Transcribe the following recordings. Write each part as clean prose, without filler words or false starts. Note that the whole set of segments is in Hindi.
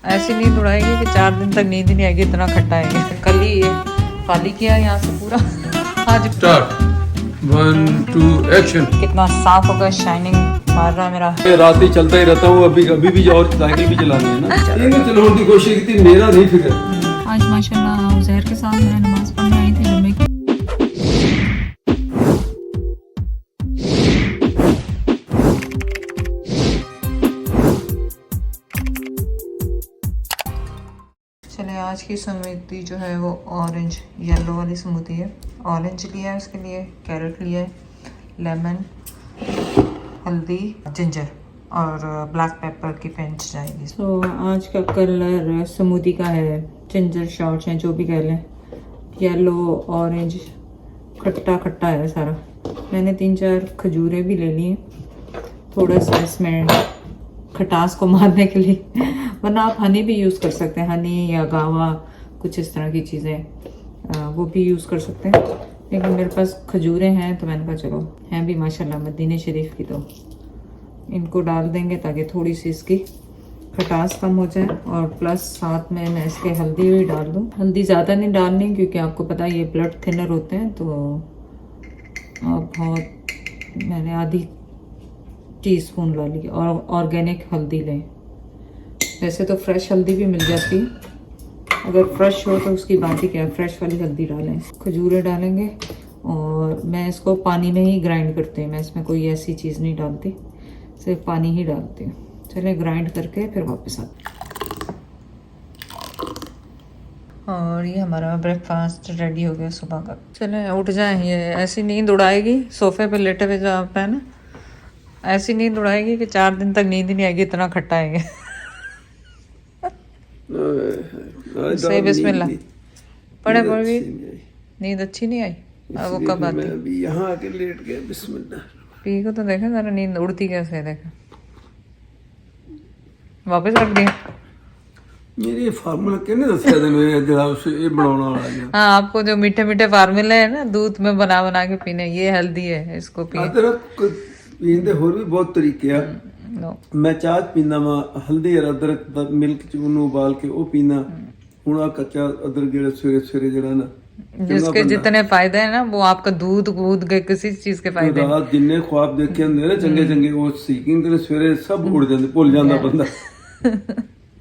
ऐसी नींद उड़ाएगी कि 4 दिन तक नींद ही नहीं आएगी, इतना खट्टा है। कल ही ये खाली किया यहाँ से पूरा। आज स्टार्ट 1 2 एक्शन। कितना साफ होगा, शाइनिंग मार रहा है मेरा। रात ही चलता ही रहता हूँ, अभी भी और साइकिल भी चलानी है ना। चलाने की कोशिश की थी, मेरा नहीं फिक्र। आज माशाल्लाह उज़ैर के साथ मैं नमाज पढ़ने आई थी जुम्मे की। चले आज की स्मूदी जो है वो ऑरेंज येलो वाली स्मूदी है। ऑरेंज लिया है, उसके लिए कैरेट लिया है, लेमन, हल्दी, जिंजर और ब्लैक पेपर की पेंट जाएगी। तो आज का कलर स्मूदी का है, जिंजर शॉट्स हैं जो भी कह लें, येलो ऑरेंज, खट्टा खट्टा है सारा। मैंने 3-4 खजूरें भी ले ली हैं थोड़ा सा इसमें खटास को मारने के लिए, वरना आप हनी भी यूज़ कर सकते हैं, हनी या गावा कुछ इस तरह की चीज़ें वो भी यूज़ कर सकते हैं। लेकिन मेरे पास खजूरें हैं तो मैंने कहा चलो, हैं भी माशाल्लाह मदीने शरीफ की, तो इनको डाल देंगे ताकि थोड़ी सी इसकी खटास कम हो जाए। और प्लस साथ में मैं इसके हल्दी भी डाल दूँ। हल्दी ज़्यादा नहीं डालनी क्योंकि आपको पता है ये ब्लड थिनर होते हैं, तो आप बहुत, मैंने आधी टीस्पून डाली। और ऑर्गेनिक हल्दी लें, वैसे तो फ्रेश हल्दी भी मिल जाती है, अगर फ्रेश हो तो उसकी बात ही क्या है, फ्रेश वाली हल्दी डालें। खजूरें डालेंगे और मैं इसको पानी में ही ग्राइंड करती हूँ, मैं इसमें कोई ऐसी चीज़ नहीं डालती, सिर्फ पानी ही डालती हूँ। चलिए ग्राइंड करके फिर वापस आते। और ये हमारा ब्रेकफास्ट रेडी हो गया सुबह का। चलें उठ जाएं, ये ऐसी नींद उड़ाएगी सोफे पे लेटे हुए जो आप है ना, ऐसी नींद उड़ाएगी कि 4 दिन तक नींद ही नहीं आएगी, इतना खट्टा है। सही बिस्मिल्लाह पढ़े पढ़ी, नींद अच्छी नहीं आई। अब वो कब आती? मैं अभी यहाँ आके लेट गया। बिस्मिल्लाह पी को तो देखा जरा नींद उड़ती कैसे, देखा वापस रख दिया। मेरी फार्मूला कहने दसिया तेन जरा ये बनाने वाला है। हाँ, आपको जो मीठे मीठे फार्मूले है ना दूध में बना बना के पीने, ये हेल्दी है, इसको पिए। तेरा पीने होर भी बहुत तरीके है। मैं चाह पीना वा हल्दी और अदरक मिल्क च उन्होंने उबाल के वो पीना। हुण आ कच्चा अदरक जेड़ा सवेरे सवेरे जेड़ा ना, जिसके जितने फायदे हैं ना, वो आपका दूध कूद के किसी चीज के फायदे। रात जिन्ने ख्वाब देखे होंदे ना चंगे चंगे, वो सीकिंग ते सवेरे सब उड़ जांदे, भुल जांदा बंदा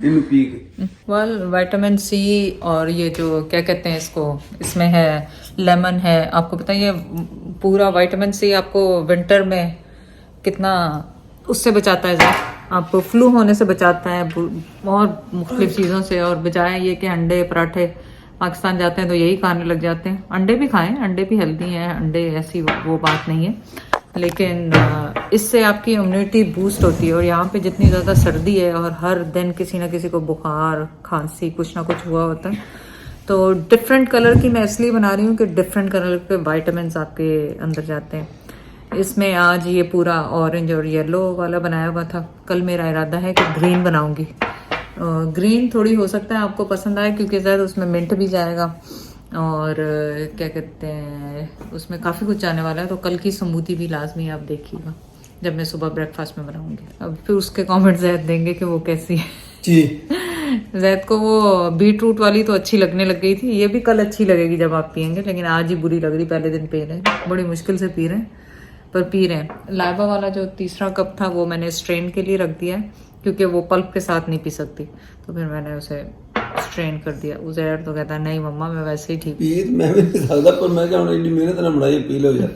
इन्हू पी के। वेल विटामिन सी और ये जो क्या कहते हैं इसको, इसमें है लेमन है। आपको पता है ये पूरा विटामिन सी आपको विंटर में कितना उससे बचाता है, आपको फ्लू होने से बचाता है और मुख्तलिफ चीज़ों से। और बजाय ये कि अंडे पराठे पाकिस्तान जाते हैं तो यही खाने लग जाते हैं। अंडे भी खाएं, अंडे भी हेल्दी हैं, अंडे ऐसी वो बात नहीं है, लेकिन इससे आपकी इम्यूनिटी बूस्ट होती है। और यहाँ पे जितनी ज़्यादा सर्दी है और हर दिन किसी ना किसी को बुखार खांसी कुछ ना कुछ हुआ होता है, तो डिफरेंट कलर की मैं इसलिए बना रही हूँ कि डिफरेंट कलर के विटामिन आपके अंदर जाते हैं। इसमें आज ये पूरा ऑरेंज और येलो वाला बनाया हुआ था, कल मेरा इरादा है कि ग्रीन बनाऊंगी। ग्रीन थोड़ी हो सकता है आपको पसंद आए क्योंकि शायद उसमें मिंट भी जाएगा और क्या कहते हैं उसमें काफ़ी कुछ जाने वाला है। तो कल की स्मूदी भी लाजमी आप देखिएगा जब मैं सुबह ब्रेकफास्ट में बनाऊंगी। अब फिर उसके कमेंट जैद देंगे कि वो कैसी है जी। जैद को वो बीट रूट वाली तो अच्छी लगने लग गई थी, ये भी कल अच्छी लगेगी जब आप पियेंगे, लेकिन आज ही बुरी लग रही। पहले दिन पी रहे हैं, बड़ी मुश्किल से पी रहे हैं पर पी रहे हैं। लाइबा वाला जो तीसरा कप था वो मैंने स्ट्रेन के लिए रख दिया है क्योंकि वो पल्प के साथ नहीं पी सकती, तो फिर मैंने उसे स्ट्रेन कर दिया। उज़ैर तो कहता है नहीं मम्मा मैं वैसे ही ठीक पी मैं भी नहीं सकता, पर मैं क्या इतनी मेहनत ना बनाई, पी लो यार।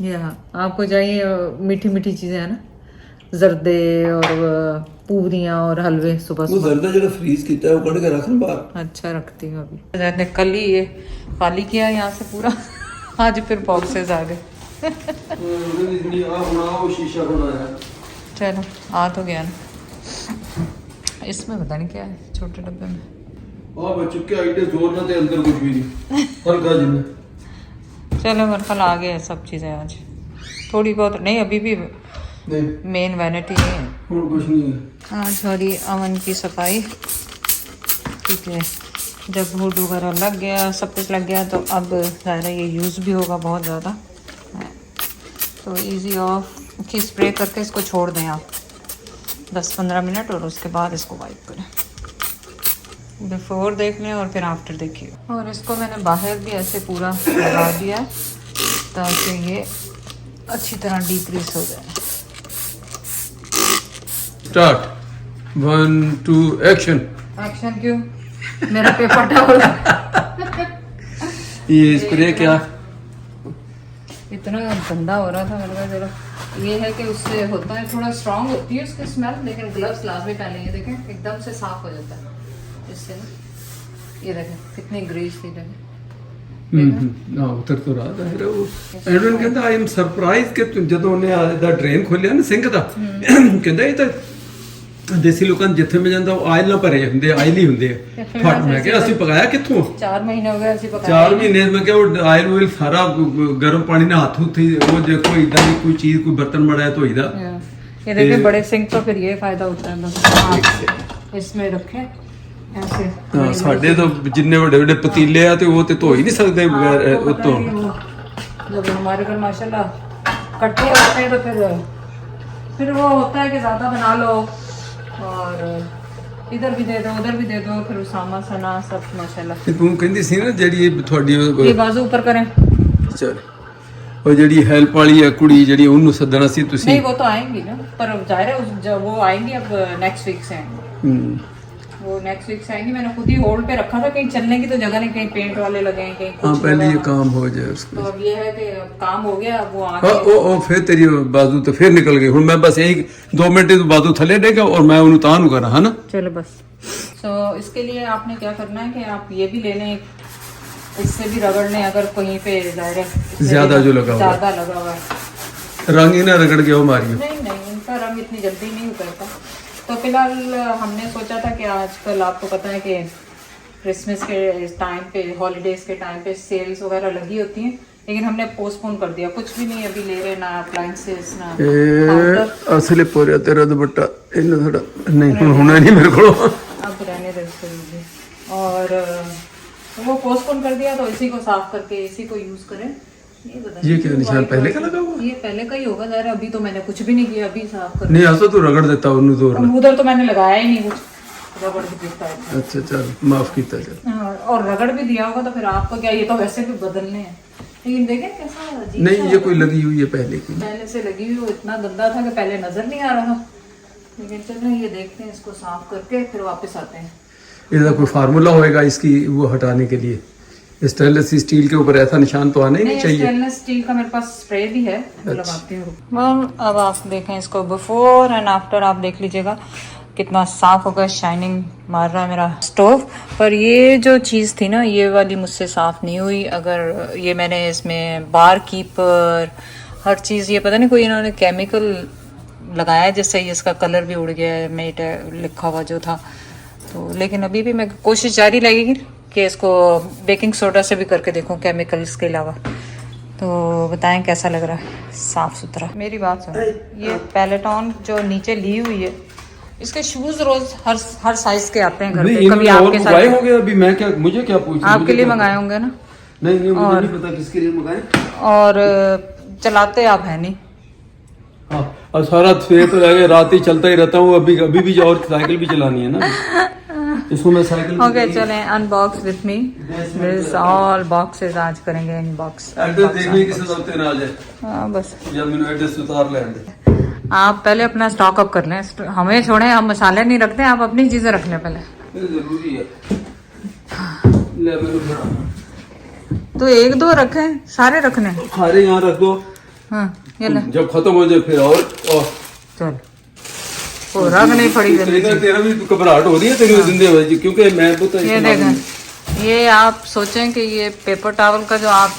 या आपको चाहिए मीठी मीठी चीज़ें है ना, जर्दे और पूरियाँ और हलवे सुबह वो जर्दा जो फ्रीज किया है वो कट के रख बाहर। अच्छा रखती हूँ अभी। मैंने कल ही ये खाली किया यहाँ से पूरा, आज फिर बॉक्सेस आ गए। शीशा बनाया, चलो आ तो गया ना। इसमें पता नहीं क्या है छोटे डब्बे में। बच्चों के आइडिया जोर ना थे, अंदर कुछ भी नहीं, हल्का जिन्हें। चलो मेरे ख्याल आ गए सब चीज़ें आज, थोड़ी बहुत नहीं, अभी भी नहीं मेन वैनिटी नहीं है और कुछ नहीं है। आज थोड़ी अवन की सफाई, ठीक है, जब हुड वगैरह लग गया सब कुछ लग गया तो अब ज़्यादा ये यूज़ भी होगा बहुत ज़्यादा, तो इजी ऑफ की स्प्रे करके इसको छोड़ दें आप 10-15 मिनट और उसके बाद इसको वाइप करें। बिफोर देख लें और फिर आफ्टर देखिए। और इसको मैंने बाहर भी ऐसे पूरा लगा दिया है ताकि ये अच्छी तरह डीक्रीज हो जाए। Start 1 2 action. एक्शन क्यों? मेरा पेपर टॉवल ये स्प्रे क्या? इतना गंदा हो रहा था, मैंने कहा चलो ये है कि उससे होता है, थोड़ा स्ट्रांग होती है उसकी स्मेल, लेकिन ग्लव्स लाजमी पहने। ये देखें एकदम से साफ हो जाता है इससे ना। ये देखें कितनी ग्रीस थी, देखें ਉਤਰ ਤੋਂ ਰਾਤ ਹੈ ਉਹ ਐਡਵਨ ਕਹਿੰਦਾ ਆਈ ਐਮ ਸਰਪ੍ਰਾਈਜ਼ ਕਿ ਜਦੋਂ ਉਹਨੇ ਦਾ ਡਰੇਨ ਖੋਲਿਆ ਨਾ ਸਿੰਕ ਦਾ, ਕਹਿੰਦਾ ਇਹ ਤਾਂ ਦੇਸੀ ਲੋਕਾਂ ਦੇ ਜਿੱਥੇ ਮੈਂ ਜਾਂਦਾ ਉਹ ਆਇਲ ਨਾਲ ਭਰੇ ਹੁੰਦੇ, ਆਇਲ ਹੀ ਹੁੰਦੇ ਆ ਫਟ। ਮੈਂ ਕਿਹਾ ਅਸੀਂ ਪਕਾਇਆ ਕਿੱਥੋਂ? 4 ਮਹੀਨੇ ਹੋ ਗਏ ਅਸੀਂ ਪਕਾਇਆ। 4 ਮਹੀਨੇ ਮੈਂ ਕਿਹਾ ਉਹ ਆਇਲ ਓਇਲ ਸਾਰਾ ਗਰਮ ਪਾਣੀ ਨਾਲ ਹੱਥ ਉੱਥੇ ਉਹ ਜੇ ਕੋਈ ਇਦਾਂ ਦੀ ਕੋਈ ਚੀਜ਼ ਕੋਈ ਬਰਤਨ ਮੜਾਇਆ ਧੋਈਦਾ। ये देखिए बड़े सिंक तो फिर ये फायदा होता है, बस इसमें रखें ऐसे। ਹਾਂ ਸਾਡੇ ਤਾਂ ਜਿੰਨੇ ਵੱਡੇ ਵੱਡੇ ਪਤੀਲੇ ਆ ਤੇ ਉਹ ਤੇ ਧੋ ਹੀ ਨਹੀਂ ਸਕਦੇ ਬਗੈਰ ਉਹ ਤੋਂ। जब हमारे घर माशाल्लाह इकट्ठे होते हैं तो फिर वो होता है कि ज्यादा बना लो और इधर भी दे दो उधर भी दे दो, फिर उसामा सना सब माशाल्लाह। ਤੇ ਤੂੰ ਕਹਿੰਦੀ ਸੀ ਨਾ ਜਿਹੜੀ ਇਹ ਤੁਹਾਡੀ ये बाजू ऊपर करें। ਚਲ ਉਹ ਜਿਹੜੀ ਹੈਲਪ ਵਾਲੀ ਹੈ ਕੁੜੀ ਜਿਹੜੀ ਉਹਨੂੰ ਸੱਦਣਾ ਸੀ ਤੁਸੀਂ? नहीं वो तो आएंगी ना, पर जाहिर है जब वो आएंगी अब नेक्स्ट वीक से आएंगी। वो नेक्स्ट वीक से आएंगी। मैंने खुद ही होल्ड पे रखा था, कहीं चलने की तो जगह नहीं, कहीं पेंट वाले लगे हैं, कहीं हाँ कुछ पहले लगा ये है। काम हो जाए उसका। तो अब ये है कि अब काम हो गया, अब वो हाँ आगे ओ फिर तेरी बाजू तो फिर निकल गई। हूँ मैं बस यही 2 मिनट तो बाजू थले देगा और मैं उन्हें तान करा है ना। चलो बस। तो इसके लिए आपने क्या करना है कि आप ये भी ले लें, इससे भी रगड़ लें अगर कहीं पे ज़ाहिर है ज्यादा जो लगा हुआ ज़्यादा लगा हुआ है। रंग ही ना रगड़ के वो मारियो। नहीं इनका रंग इतनी जल्दी नहीं उतरता। तो फिलहाल हमने सोचा था कि आजकल आपको पता है कि क्रिसमस के टाइम पे, हॉलीडेज के टाइम पे सेल्स वगैरह लगी होती हैं, लेकिन हमने पोस्टपोन कर दिया। कुछ भी नहीं अभी ले रहे, ना अप्लायंसेस ना पाउडर। असले पोरिया तेरा दुपट्टा इन थोड़ा नहीं होना नहीं मेरे को। अब रहने दे उसको use। और वो पोस्टपोन कर दिया, तो इसी को साफ करके इसी को यूज करें। ये क्या निशान पहले का लगा हुआ? ये पहले का ही होगा ज़रा। अभी तो मैंने कुछ भी नहीं किया, अभी साफ कर। नहीं ऐसा तो रगड़ देता उन्हें तो। उधर तो मैंने लगाया ही नहीं कुछ, रगड़ भी देता है। अच्छा चल माफ कीता चल। और रगड़ भी दिया होगा तो फिर आपको क्या, ये तो वैसे भी बदलने हैं। लेकिन देखें कैसा अजीब नहीं ये कोई लगी हुई है पहले की, पहले से लगी हुई। वो इतना गंदा था कि पहले नजर नहीं आ रहा था। लेकिन चलो ये देखते हैं, इसको साफ करके फिर वापस आते हैं। इसका कोई फार्मूला होएगा इसकी वो हटाने के लिए? स्टेनलेस स्टील के ऊपर ऐसा निशान तो आना ही नहीं चाहिए। स्टेनलेस स्टील का मेरे पास स्प्रे भी है, वो लगाती हूँ। अब आप देखें इसको बिफोर एंड आफ्टर, आप देख लीजिएगा कितना साफ होगा, शाइनिंग मार रहा है मेरा स्टोव। पर ये जो चीज़ थी ना, ये वाली मुझसे साफ नहीं हुई। अगर ये मैंने इसमें बार कीपर हर चीज़, ये पता नहीं कोई इन्होंने केमिकल लगाया जिससे इसका कलर भी उड़ गया है, मेट लिखा हुआ जो था। तो लेकिन अभी भी मैं कोशिश जारी लगेगी कि इसको बेकिंग सोडा से भी करके देखूं केमिकल्स के अलावा। तो बताएं कैसा लग रहा है, साफ सुथरा। मेरी बात सुनो, ये पैलेटॉन जो नीचे ली हुई है, इसके शूज रोज हर साइज के आते हैं घर पे। कभी आपके साथ हो गया अभी मैं क्या, मुझे क्या पूछना? आपके लिए मंगाए होंगे ना? नहीं मुझे नहीं पता किसके लिए मंगाए। और चलाते आप है नहीं। हाँ और सारा सुबह तो लगे रात ही चलता ही रहता हूँ। अभी भी और साइकिल भी चलानी है ना, इसको मैं साइकिल। ओके चलें, unbox with me this all boxes. आज करेंगे अनबॉक्स। एड्रेस देखने की जरूरत ना आ जाए। हाँ बस, या मैंने एड्रेस उतार ले। आप पहले अपना स्टॉक अप कर लें, हमें छोड़ें, हम मसाले नहीं रखते, आप अपनी चीजें रख लें पहले। जरूरी है। ले मेरे तो 1-2 रखें, सारे रखने? सारे यहाँ रख दो। हाँ ये ले, जब खत्म हो जाए फिर और चल वो रख नहीं पड़ी। तेरा भी घबराहट हो रही है तेरी जिंदगी, क्योंकि मैं ये देखें, ये आप सोचें कि ये पेपर टॉवल का जो आप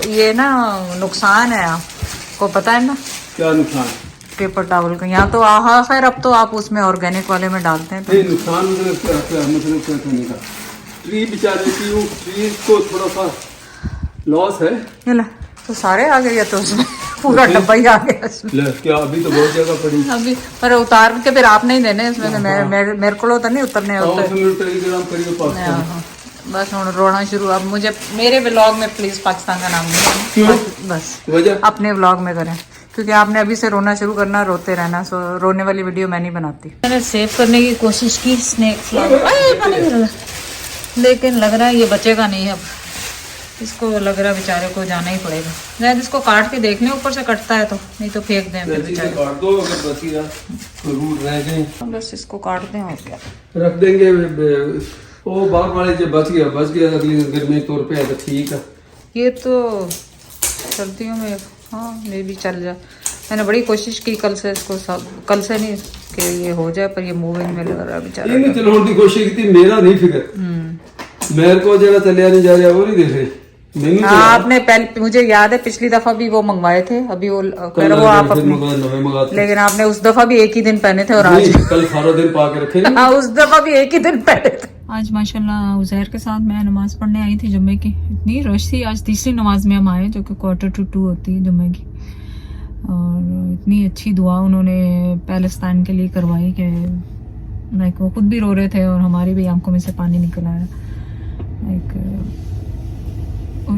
ये ना नुकसान है, आपको पता है ना क्या नुकसान? पेपर टॉवल का यहाँ तो खैर अब तो आप उसमें ऑर्गेनिक वाले में डालते हैं तो नुकसान मतलब क्या करने का? ट्री बेचारे की ट्री को थोड़ा सा लॉस है। ये ले, तो सारे आ गए या तो उसमें पूरा डब्बा ही आ गया इसमें। ले, क्या अभी तो बहुत जगह पड़ी अभी पर उतार के फिर आप नहीं देने इसमें से मेरे को तो नहीं उतरने होते। बस हूँ रोना शुरू। अब मुझे मेरे व्लॉग में प्लीज पाकिस्तान का नाम नहीं लेना, बस वजह अपने व्लॉग में करें, क्योंकि आपने अभी से रोना शुरू करना, रोते रहना। सो रोने वाली वीडियो मैं नहीं बनाती। मैंने सेव करने की कोशिश की स्नेक फ्लावर। लेकिन लग रहा है ये बचेगा नहीं अब, इसको लग रहा है बेचारे को जाना ही पड़ेगा। शायद इसको काट के देख लें ऊपर से कटता है तो, नहीं तो फेंक दें फिर बेचारे। काट दो, अगर बच गया तो रूट रह गए बस इसको काट दें और क्या रख देंगे। वो बाहर वाले जो बच गया अगली गर्मी तौर पे है तो ठीक है। ये तो सर्दियों में हाँ मे भी चल जाए। मैंने बड़ी कोशिश की कल से इसको, सब कल से नहीं कि ये हो जाए, पर ये मूविंग में लग रहा है बेचारा। ये चलाने की कोशिश की, मेरा नहीं फिक्र, मेरे को जरा चलिया नहीं जा रहा वो नहीं देख रहे मैंने। आपने पहले, मुझे याद है पिछली दफा भी वो मंगवाए थे, अभी वो वो आप अपने, लेकिन आपने उस दफा भी एक ही दिन पहने थे और आज कल सारा दिन पा के रखे। हाँ उस दफा भी एक ही दिन पहने थे। आज माशाल्लाह उज़ैर के साथ मैं नमाज पढ़ने आई थी जुम्मे की। इतनी रश थी, आज तीसरी नमाज में हम आए जो कि 1:45 होती है जुम्मे की। और इतनी अच्छी दुआ उन्होंने पैलेस्ताइन के लिए करवाई कि लाइक वो खुद भी रो रहे थे और हमारी भी आंखों में से पानी निकल आया। लाइक और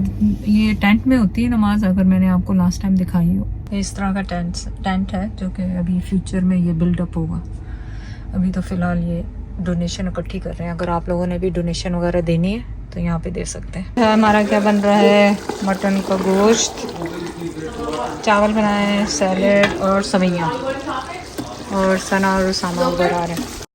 ये टेंट में होती है नमाज, अगर मैंने आपको लास्ट टाइम दिखाई हो। इस तरह का टेंट है जो कि अभी फ्यूचर में ये बिल्डअप होगा। अभी तो फ़िलहाल ये डोनेशन इकट्ठी कर रहे हैं। अगर आप लोगों ने भी डोनेशन वगैरह देनी है तो यहाँ पे दे सकते हैं। हमारा क्या बन रहा है, मटन का गोश्त, चावल बनाए हैं, सैलेड और सवैयाँ, और सना और उसामा उधर आ रहे हैं।